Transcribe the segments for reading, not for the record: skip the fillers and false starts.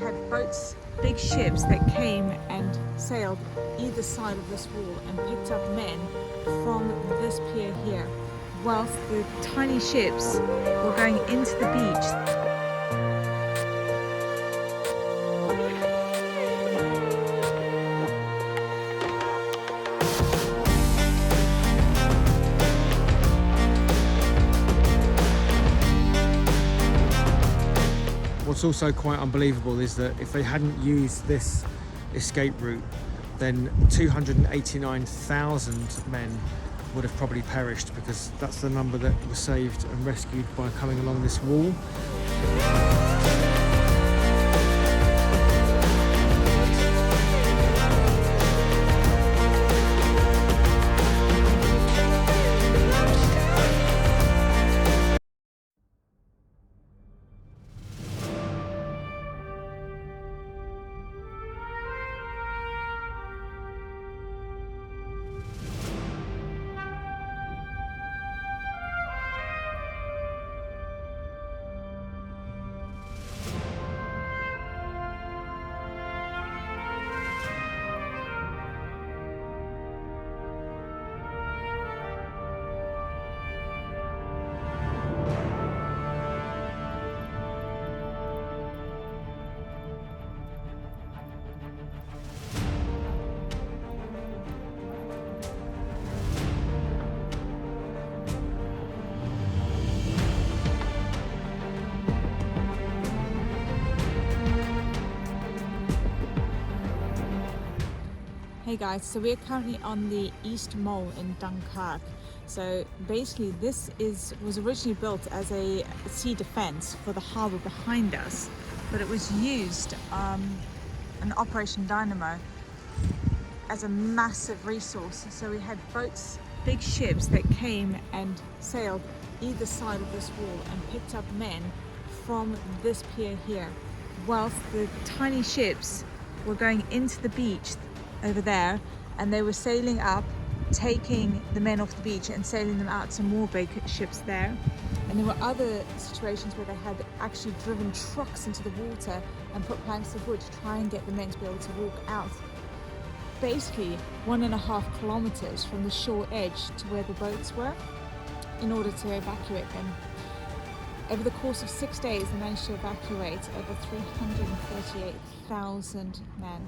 had boats, big ships that came and sailed either side of this wall and picked up men from this pier here, whilst the tiny ships were going into the beach. What's also quite unbelievable is that if they hadn't used this escape route, then 289,000 men would have probably perished, because that's the number that was saved and rescued by coming along this wall. Hey guys, so we're currently on the East Mole in Dunkirk. So basically this was originally built as a sea defense for the harbour behind us, but it was used in Operation Dynamo as a massive resource. So we had boats, big ships that came and sailed either side of this wall and picked up men from this pier here, whilst the tiny ships were going into the beach over there, and they were sailing up, taking the men off the beach and sailing them out to more big ships there. And there were other situations where they had actually driven trucks into the water and put planks of wood to try and get the men to be able to walk out, basically 1.5 kilometers from the shore edge to where the boats were, in order to evacuate them. Over the course of 6 days, they managed to evacuate over 338,000 men.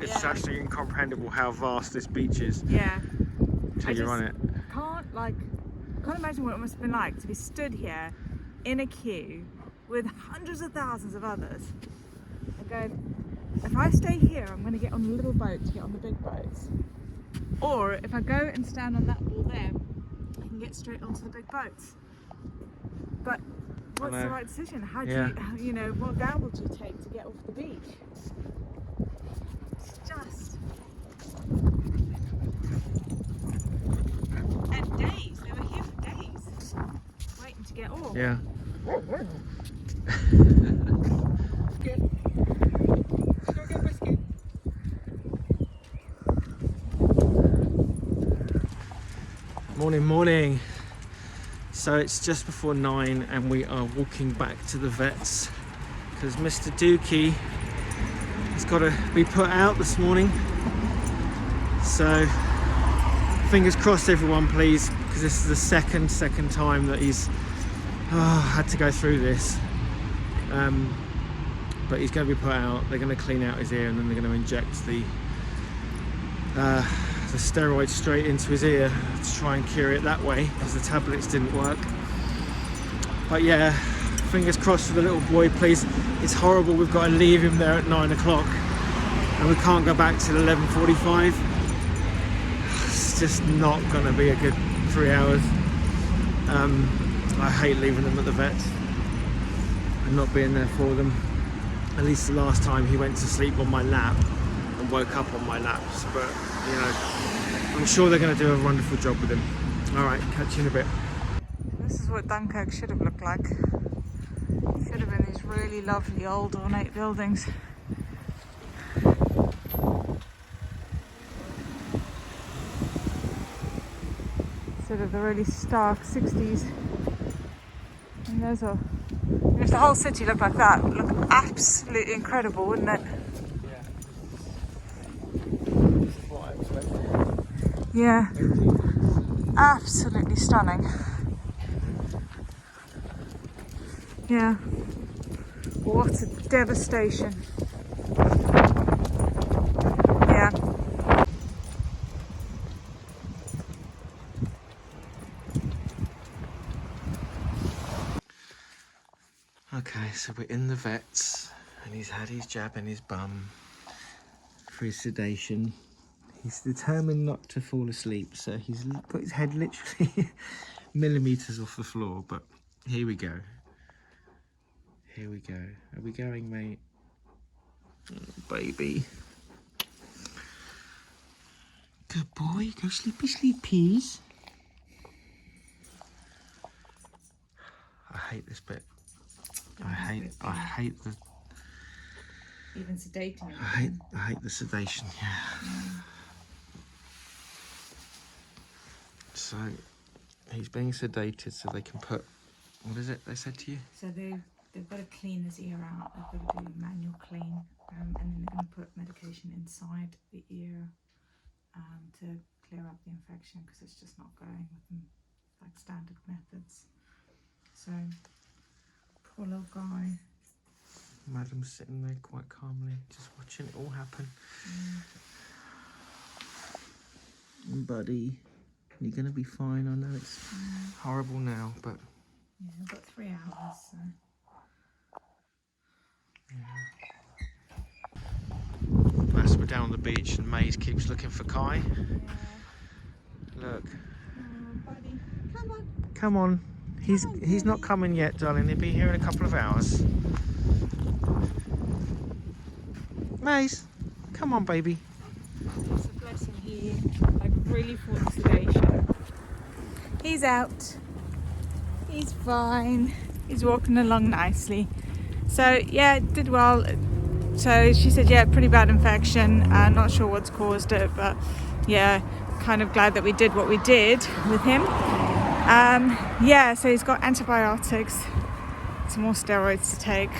It's actually incomprehensible how vast this beach is. Yeah. Until you're on it. Can't imagine what it must have been like to be stood here in a queue with hundreds of thousands of others and going, if I stay here, I'm going to get on a little boat to get on the big boats. Or if I go and stand on that wall there, I can get straight onto the big boats. But What's the right decision? How do Yeah. you know, what gamble do you take to get off the beach? It's just... And days, they were here for days, waiting to get off. Yeah. Morning, morning. So it's just before 9 and we are walking back to the vets because Mr. Dookie has got to be put out this morning. So fingers crossed everyone, please, because this is the second time that he's had to go through this. But he's going to be put out. They're going to clean out his ear and then they're going to inject the steroid straight into his ear to try and cure it that way because the tablets didn't work. But yeah, fingers crossed for the little boy, please. It's horrible, we've got to leave him there at 9 o'clock and we can't go back till 11:45. It's just not going to be a good 3 hours. I hate leaving them at the vets and not being there for them. At least the last time he went to sleep on my lap and woke up on my laps, but you know, I'm sure they're going to do a wonderful job with him. Alright, catch you in a bit. This is what Dunkirk should have looked like. Should have been these really lovely old ornate buildings. Sort of the really stark 60s. And there's a... If the whole city looked like that, it would look absolutely incredible, wouldn't it? Yeah, absolutely stunning. Yeah, what a devastation. Yeah. Okay, so we're in the vets and he's had his jab in his bum for his sedation. He's determined not to fall asleep, so he's got his head literally millimeters off the floor, but here we go. Here we go. Are we going, mate? Oh, baby. Good boy. Go sleepy sleepies. I hate this bit. I hate the... Even sedating. I hate the sedation, yeah. So he's being sedated so they can put, what is it they said to you? So they've got to clean his ear out. They've got to do manual clean, and then they're going to put medication inside the ear to clear up the infection because it's just not going with them, like standard methods. So poor little guy. Madam's sitting there quite calmly, just watching it all happen. Buddy, you're gonna be fine. I know it's horrible now, but yeah, we've got 3 hours. So. Plus we're down on the beach and Maze keeps looking for Kai. Yeah. Look. Oh, buddy, come on. Come on. He's not coming yet, darling. He'll be here in a couple of hours. Maze, come on, baby. It's a blessing he like really fought sedation. He's out. He's fine. He's walking along nicely. So yeah, did well. So she said, yeah, pretty bad infection. Not sure what's caused it, but yeah, kind of glad that we did what we did with him. Yeah, so he's got antibiotics, some more steroids to take.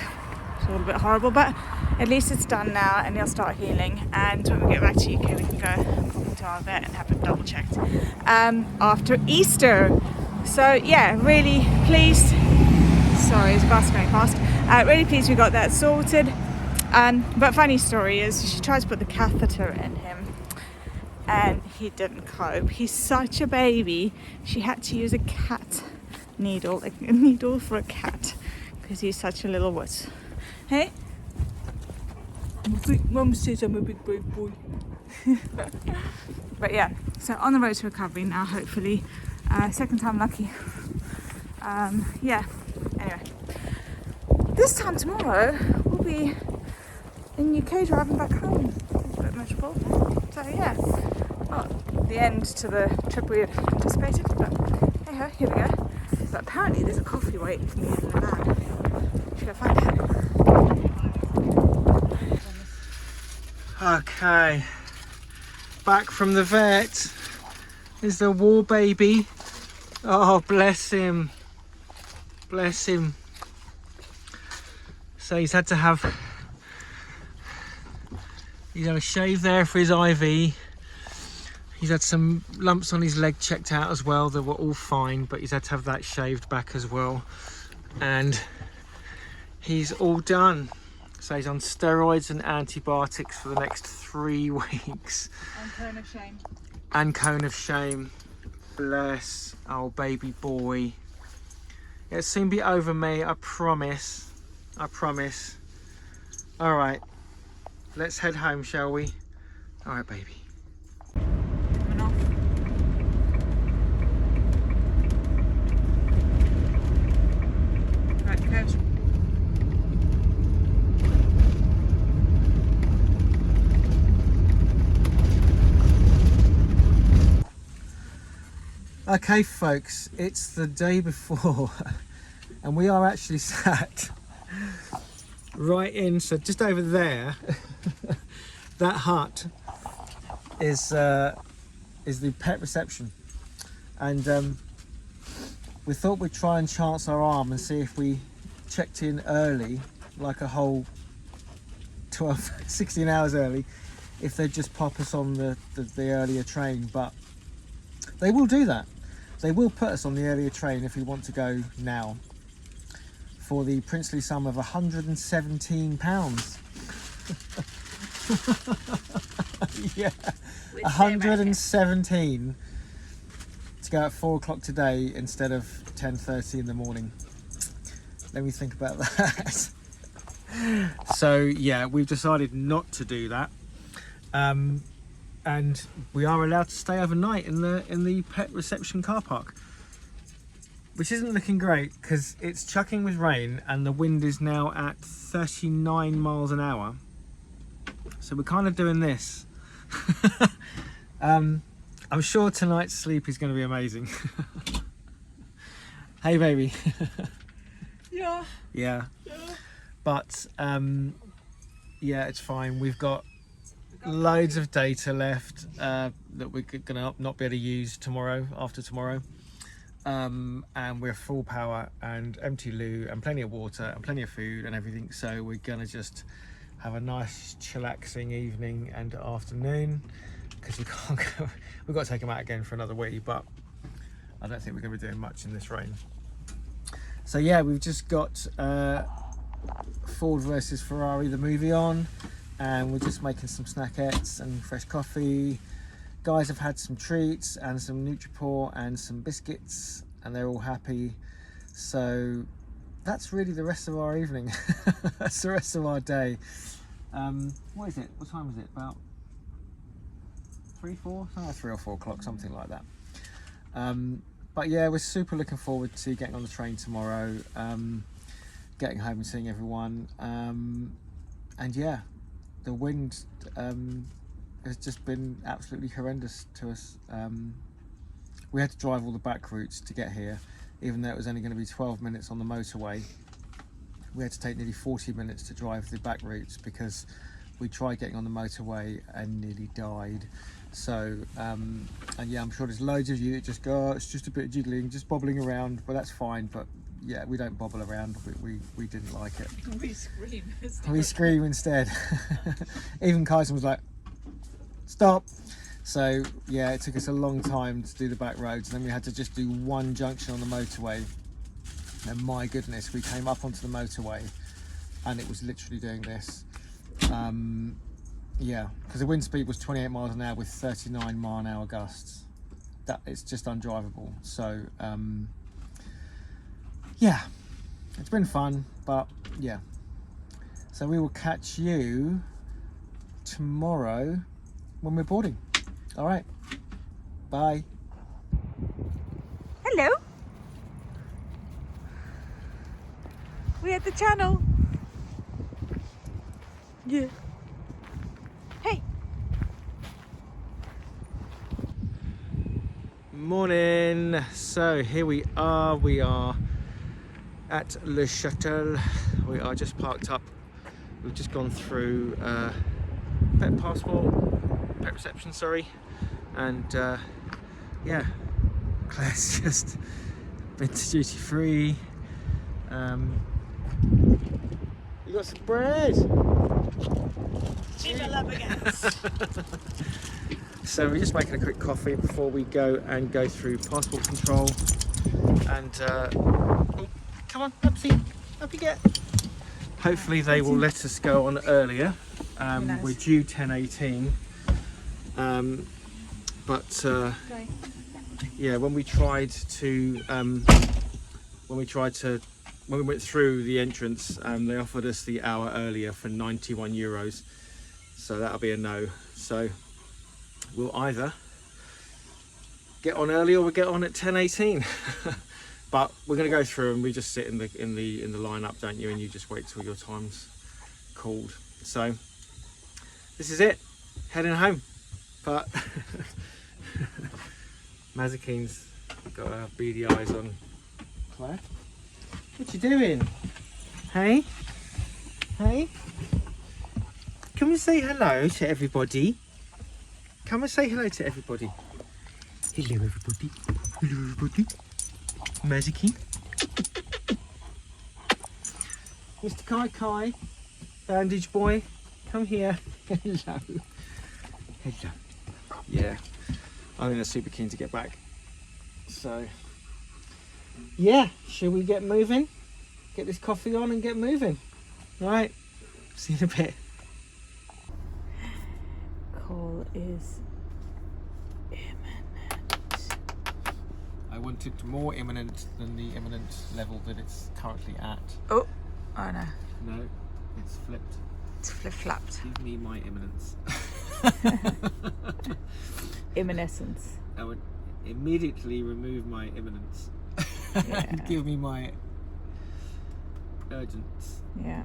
It's all a bit horrible, but at least it's done now and he'll start healing. And when we get back to UK, we can go pop into our vet and have it double checked after Easter. So yeah, really pleased. Sorry, there's a bus going past. Really pleased we got that sorted. But funny story is she tried to put the catheter in him and he didn't cope. He's such a baby. She had to use a cat needle, like a needle for a cat, because he's such a little wuss. Hey? Mum says I'm a big brave boy. But yeah, so on the road to recovery now, hopefully. Second time lucky. Yeah, anyway. this time tomorrow we'll be in UK driving back home. It's a bit miserable. So yeah, not the end to the trip we had anticipated, but hey ho, here we go. But apparently there's a coffee waiting for me in the van. Should I find it? Okay, back from the vet is the war baby. Oh, bless him, bless him. So he's had a shave there for his IV. He's had some lumps on his leg checked out as well that were all fine, but he's had to have that shaved back as well. And he's all done. So he's on steroids and antibiotics for the next 3 weeks. And cone of shame. And cone of shame. Bless our baby boy. It'll soon be over, me, I promise. I promise. All right, let's head home, shall we? All right, baby. Coming off. Right, coach. Okay, folks, it's the day before, and we are actually sat right in, so just over there. That hut is the pet reception, and we thought we'd try and chance our arm and see if we checked in early, like a whole 16 hours early, if they'd just pop us on the earlier train. But they will do that. They will put us on the earlier train if we want to go now, for the princely sum of £117. Yeah, 117 to go at 4 o'clock today instead of 10:30 in the morning. Let me think about that. So yeah, we've decided not to do that, and we are allowed to stay overnight in the pet reception car park, which isn't looking great because it's chucking with rain and the wind is now at 39 miles an hour. So we're kind of doing this. I'm sure tonight's sleep is going to be amazing. Hey, baby. Yeah. Yeah. But yeah, it's fine. We've got loads of data left that we're gonna not be able to use tomorrow, after tomorrow, and we're full power and empty loo and plenty of water and plenty of food and everything. So we're gonna just have a nice chillaxing evening and afternoon, because we can't go. We've got to take them out again for another week, but I don't think we're gonna be doing much in this rain. So yeah, we've just got Ford versus Ferrari, the movie on, and we're just making some snackettes and fresh coffee. Guys have had some treats and some Nutriport and some biscuits, and they're all happy. So that's really the rest of our evening. That's the rest of our day. What is it? What time is it? About 3, 4? Oh, 3 or 4 o'clock, something like that. But yeah, we're super looking forward to getting on the train tomorrow, getting home and seeing everyone. And yeah, the wind has just been absolutely horrendous to us. We had to drive all the back routes to get here, even though it was only going to be 12 minutes on the motorway. We had to take nearly 40 minutes to drive the back routes because we tried getting on the motorway and nearly died. So and yeah, I'm sure there's loads of you that just go, oh, it's just a bit jiggling, just bobbling around. Well, that's fine, but yeah, we don't bobble around. We didn't like it. We scream instead. We scream instead. Even Kaizen was like, stop. So yeah, it took us a long time to do the back roads, and then we had to just do one junction on the motorway, and my goodness, we came up onto the motorway and it was literally doing this. Yeah, because the wind speed was 28 miles an hour with 39 mile an hour gusts. That it's just undrivable. So yeah, it's been fun, but yeah. So we will catch you tomorrow when we're boarding. All right, bye. Hello. We're at the channel. Yeah. Hey. Morning. So here we are. We are at Le Chateau. We are just parked up. We've just gone through pet reception, sorry. And yeah, Claire's just been to duty free. You got some bread. So we're just making a quick coffee before we go through passport control. And oh, come on, up you get. Hopefully they will let us go on earlier. We're due 10:18. But yeah, when we went through the entrance, they offered us the hour earlier for €91. So that'll be a no. So we'll either get on early or we'll get on at 10:18. But we're going to go through and we just sit in the lineup, don't you? And you just wait till your time's called. So this is it, heading home. But Mazakine's got her beady eyes on Claire. What you doing? Hey? Hey? Come and say hello to everybody. Come and say hello to everybody. Hello everybody. Hello everybody. Mazakine. Mr. Kai, bandage boy, come here. Hello. Hello. Yeah, I think they're super keen to get back. So, yeah, shall we get moving? Get this coffee on and get moving. Right, see you in a bit. Call is imminent. I wanted more imminent than the imminent level that it's currently at. Oh no. No, it's flipped. It's flip-flopped. Give me my imminence. Imminescence. I would immediately remove my imminence. Yeah. And give me my urgence. Yeah.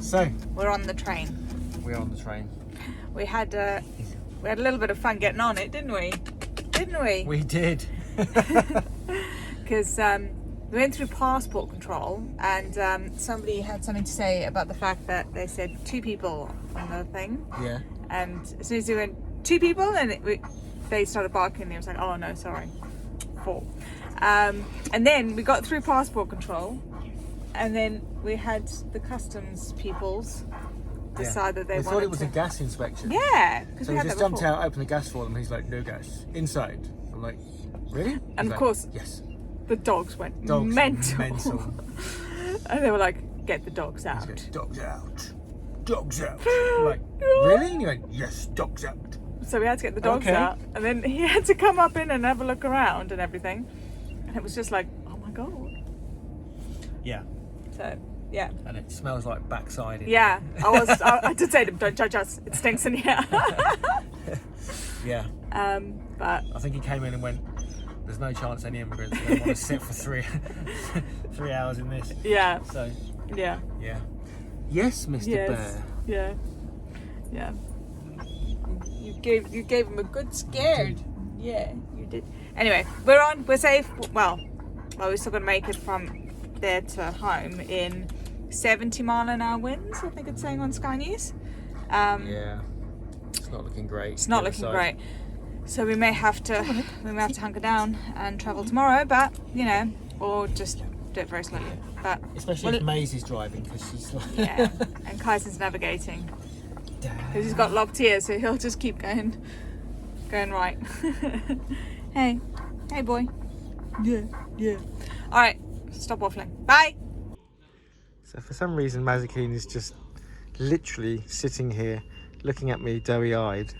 So we're on the train. We're on the train. We had a little bit of fun getting on it, didn't we? We did. Because we went through passport control, and somebody had something to say about the fact that they said 2 people on the thing. Yeah. And as soon as they went 2 people, and they started barking, and it was like, oh no, sorry, 4. And then we got through passport control, and then we had the customs peoples decide that they wanted. We thought it was a gas inspection. Yeah. So we just jumped out, opened the gas for them. He's like, no gas inside. I'm like, really? And of course, yes. The dogs went mental. And they were like, get the dogs out. Goes, dogs out. Dogs out. I'm like, really? And he went, yes, dogs out. So we had to get the dogs out, and then he had to come up in and have a look around and everything. And it was just like, oh my god. Yeah. So yeah. And it smells like backside. Yeah. I did say to him, don't judge us. It stinks in here. Yeah. But I think he came in and went, there's no chance any immigrants are going to want to sit for 3 hours in this. Yeah. So Yeah. Yeah. Yes, Mr. Yes. Bear. Yeah. Yeah. You gave him a good scare. Yeah, you did. Anyway, we're safe. Well, we're still gonna make it from there to home in 70-mile-an-hour winds, I think it's saying on Sky News. Yeah. It's not looking great. It's not looking great. So we may have to hunker down and travel tomorrow, but you know, or just do it very slowly. But Especially if Maisie's driving, because she's like yeah, and Kaizen's navigating because he's got locked ears, so he'll just keep going right. Hey boy. Yeah. All right, stop waffling. Bye. So for some reason, Mazikeen is just literally sitting here, looking at me doughy-eyed.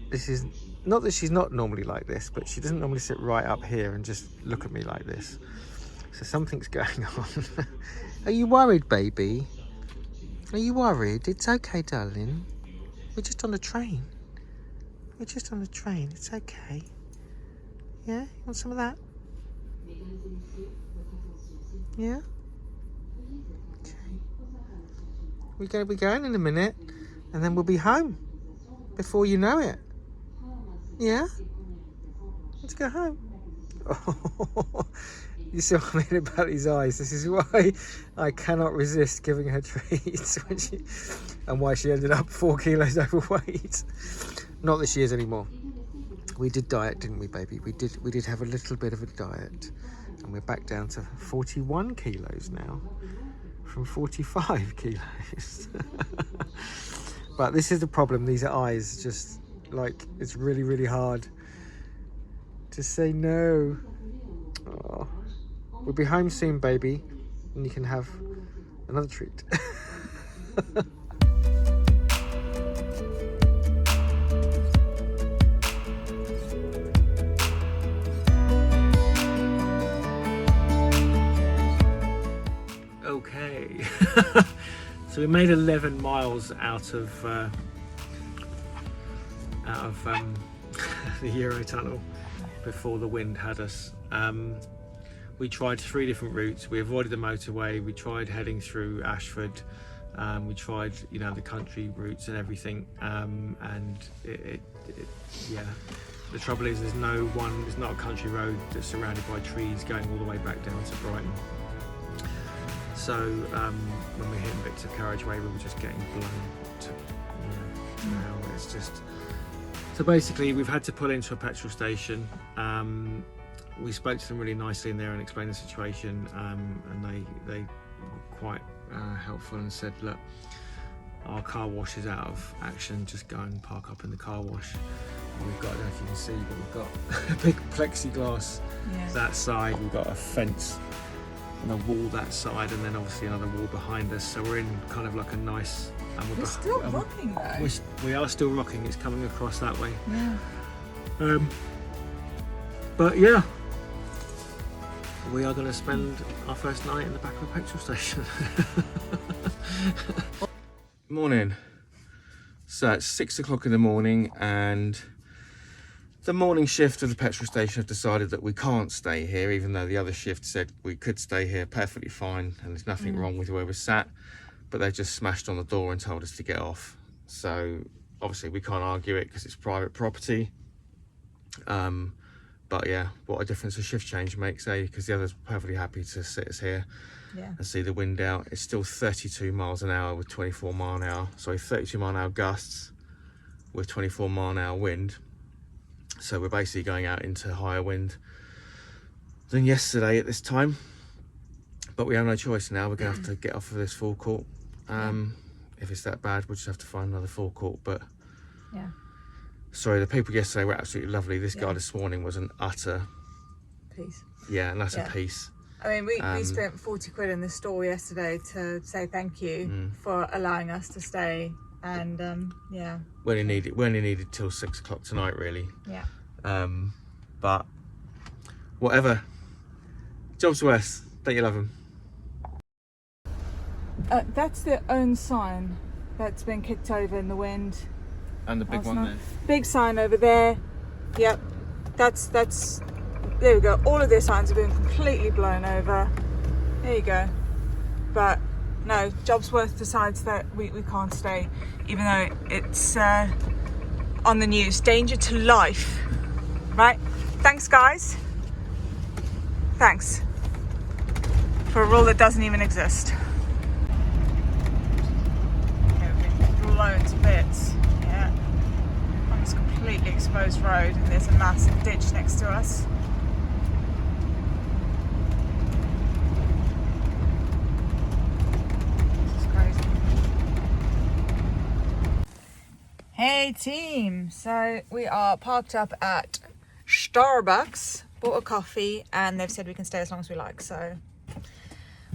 This is not that she's not normally like this, but she doesn't normally sit right up here and just look at me like this. So something's going on. Are you worried, baby? Are you worried? It's okay, darling. We're just on a train. We're just on a train. It's okay. Yeah? You want some of that? Yeah? Okay. We're going to be going in a minute, and then we'll be home before you know it. Yeah? Let's go home. Oh, you see what I mean about these eyes? This is why I cannot resist giving her treats and why she ended up 4 kilos overweight. Not that she is anymore. We did diet, didn't we, baby? We did have a little bit of a diet, and we're back down to 41 kilos now from 45 kilos. But this is the problem. These are eyes. Just like, it's really, really hard to say no. Oh. We'll be home soon, baby, and you can have another treat. Okay. So we made 11 miles out of the Eurotunnel before the wind had us. We tried 3 different routes. We avoided the motorway. We tried heading through Ashford. We tried, you know, the country routes and everything. And yeah. The trouble is, there's not a country road that's surrounded by trees going all the way back down to Brighton. So when we hit bits of carriageway, we were just getting blown to, you know, now it's just. So basically, we've had to pull into a petrol station. We spoke to them really nicely in there and explained the situation, and they were quite helpful and said, look, our car wash is out of action, just go and park up in the car wash. And we've got, I don't know if you can see, but we've got a big plexiglass that side, we've got a fence and a wall that side, and then obviously another wall behind us, so we're in kind of like a nice, and we're still rocking though. We are still rocking. It's coming across that way. Yeah. But yeah, we are going to spend our first night in the back of a petrol station. Morning. So it's 6 o'clock in the morning, and the morning shift of the petrol station have decided that we can't stay here, even though the other shift said we could stay here perfectly fine and there's nothing wrong with where we're sat. But they just smashed on the door and told us to get off. So obviously we can't argue it because it's private property. But yeah, what a difference a shift change makes, eh? Because the others were perfectly happy to sit us here and see the wind out. It's still 32 miles an hour with 24 mile an hour. Sorry, 32 mile an hour gusts with 24 mile an hour wind. So we're basically going out into higher wind than yesterday at this time. But we have no choice now. We're going to have to get off of this forecourt. If it's that bad, we'll just have to find another forecourt. But yeah. Sorry, the people yesterday were absolutely lovely. This guy this morning was an utter piece. Yeah, and that's a piece. I mean, we spent 40 quid in the store yesterday to say thank you for allowing us to stay, and yeah. We only needed till 6 o'clock tonight, really. Yeah. But whatever. Job's worth. Don't you love them? That's the own sign that's been kicked over in the wind. And the big one there. Big sign over there. Yep. That's There we go. All of their signs have been completely blown over. There you go. But no, Jobsworth decides that we can't stay, even though it's on the news. Danger to life. Right? Thanks, guys. Thanks for a rule that doesn't even exist. Okay, we've been blown to bits. Yeah. On this completely exposed road, and there's a massive ditch next to us. Hey team, so we are parked up at Starbucks, bought a coffee, and they've said we can stay as long as we like. So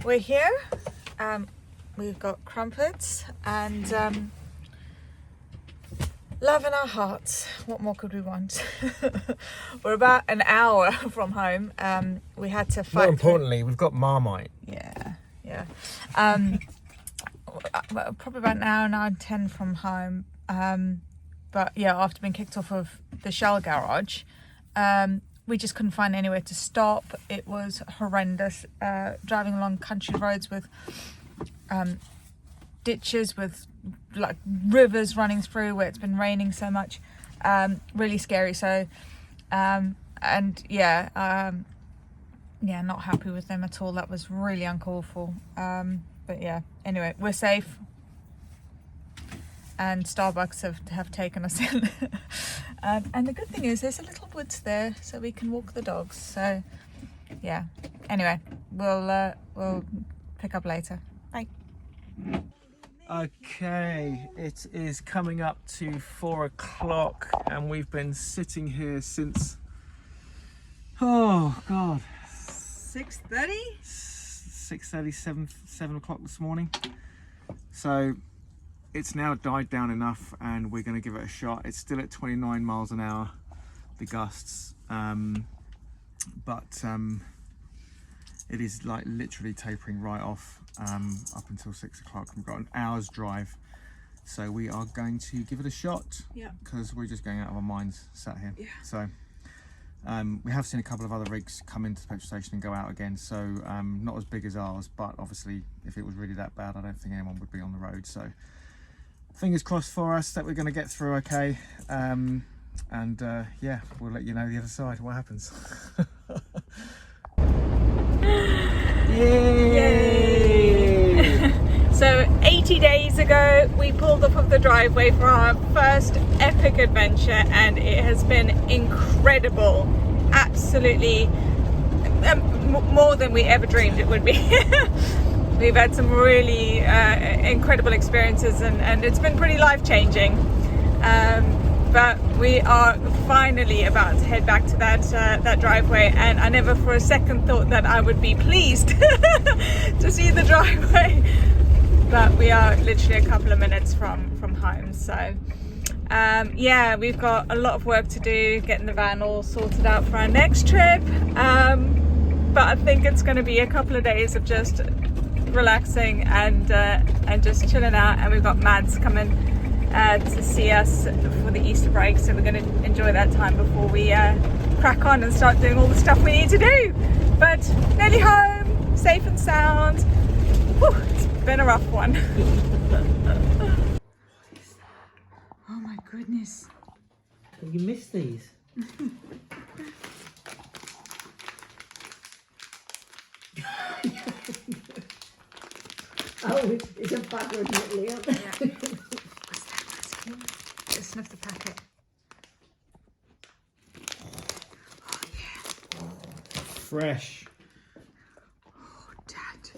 we're here. We've got crumpets and love in our hearts. What more could we want? We're about an hour from home. We had to fight. More importantly, we've got Marmite. Yeah. Probably about an hour and 10 from home. But yeah, after being kicked off of the Shell garage, we just couldn't find anywhere to stop. It was horrendous, driving along country roads with ditches with like rivers running through where it's been raining so much. Really scary. So not happy with them at all. That was really uncalled for. But yeah, anyway, we're safe. And Starbucks have taken us in. And the good thing is there's a little woods there so we can walk the dogs. So yeah, anyway, we'll pick up later. Bye. Okay, it is coming up to 4 o'clock and we've been sitting here since, oh God, 6:30? 6:30, 7 o'clock this morning. So it's now died down enough and we're going to give it a shot. It's still at 29 miles an hour, the gusts, but it is like literally tapering right off up until 6 o'clock. We've got an hour's drive, so we are going to give it a shot. Yeah, because we're just going out of our minds sat here. Yeah. So we have seen a couple of other rigs come into the petrol station and go out again, so not as big as ours, but obviously if it was really that bad I don't think anyone would be on the road. So fingers crossed for us that we're going to get through okay, and yeah, we'll let you know the other side what happens. Yay! So 80 days ago we pulled off of the driveway for our first epic adventure, and it has been incredible. Absolutely more than we ever dreamed it would be. We've had some really incredible experiences, and it's been pretty life-changing. But we are finally about to head back to that driveway, and I never for a second thought that I would be pleased to see the driveway. But we are literally a couple of minutes from home. So yeah, we've got a lot of work to do, getting the van all sorted out for our next trip. But I think it's going to be a couple of days of just relaxing and just chilling out, and we've got Mads coming to see us for the Easter break, so we're going to enjoy that time before we crack on and start doing all the stuff we need to do. But nearly home, safe and sound. Whew, it's been a rough one. Oh my goodness. You missed these. Oh, it's a bugger, isn't it, Leon? Yeah. What's that? Let's sniff the packet. Oh yeah. Fresh. Oh, Dad.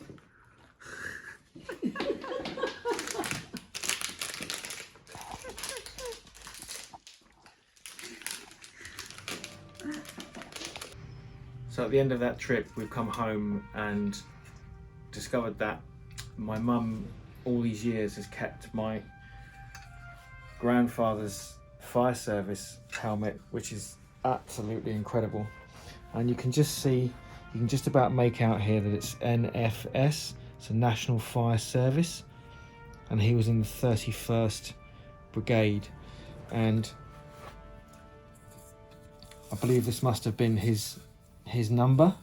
So at the end of that trip, we've come home and discovered that my mum all these years has kept my grandfather's fire service helmet, which is absolutely incredible. And you can just see, you can just about make out here that it's NFS, it's a National Fire Service, and he was in the 31st Brigade, and I believe this must have been his his number.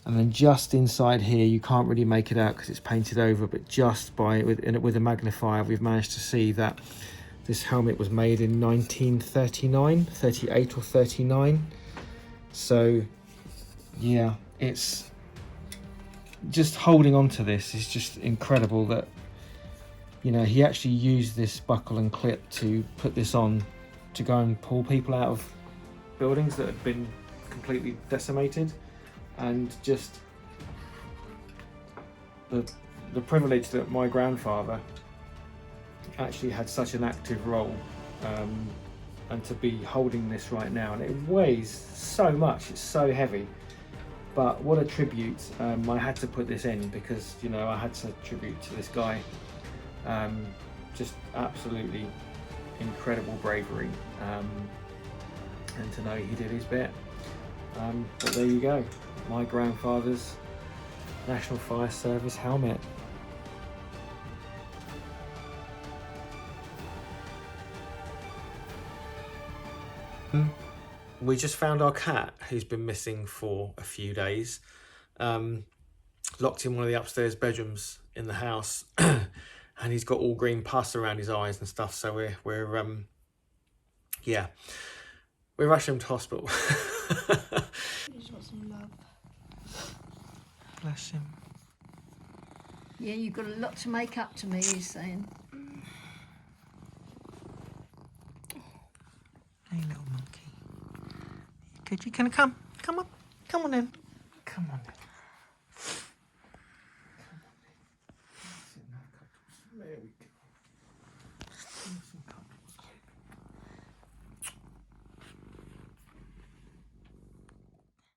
And then just inside here, you can't really make it out because it's painted over, but just with a magnifier, we've managed to see that this helmet was made in 1939, 38 or 39. So yeah, it's just holding on to this is just incredible that, you know, he actually used this buckle and clip to put this on to go and pull people out of buildings that had been completely decimated. And just the privilege that my grandfather actually had such an active role, and to be holding this right now, and it weighs so much, it's so heavy, but what a tribute. I had to put this in because, you know, I had to tribute to this guy. Just absolutely incredible bravery, and to know he did his bit. But there you go, my grandfather's National Fire Service helmet. We just found our cat, who's been missing for a few days, locked in one of the upstairs bedrooms in the house, and he's got all green pus around his eyes and stuff. So we're rushing him to hospital. He's got some love. Bless him. Yeah, you've got a lot to make up to me, he's saying. Hey, little monkey. Could you come on in? Come on in.